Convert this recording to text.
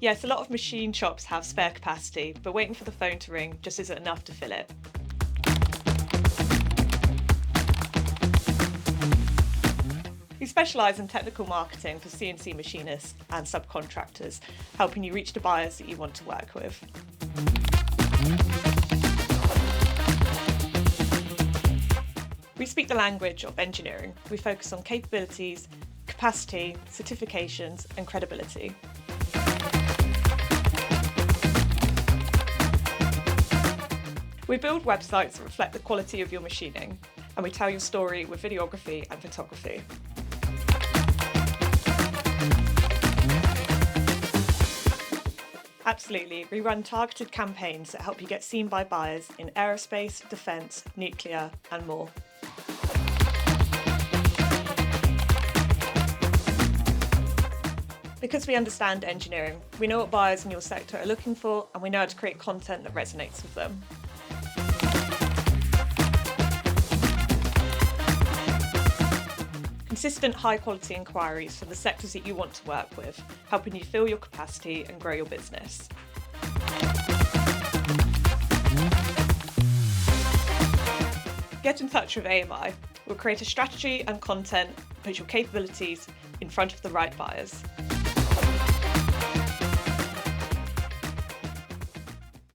Yes, a lot of machine shops have spare capacity, but waiting for the phone to ring just isn't enough to fill it. We specialise in technical marketing for CNC machinists and subcontractors, helping you reach the buyers that you want to work with. We speak the language of engineering. We focus on capabilities, capacity, certifications, and credibility. We build websites that reflect the quality of your machining, and we tell your story with videography and photography. Absolutely, we run targeted campaigns that help you get seen by buyers in aerospace, defence, nuclear, and more. Because we understand engineering, we know what buyers in your sector are looking for, and we know how to create content that resonates with them. Consistent high-quality inquiries for the sectors that you want to work with, helping you fill your capacity and grow your business. Get in touch with AMI. We'll create a strategy and content that puts your capabilities in front of the right buyers.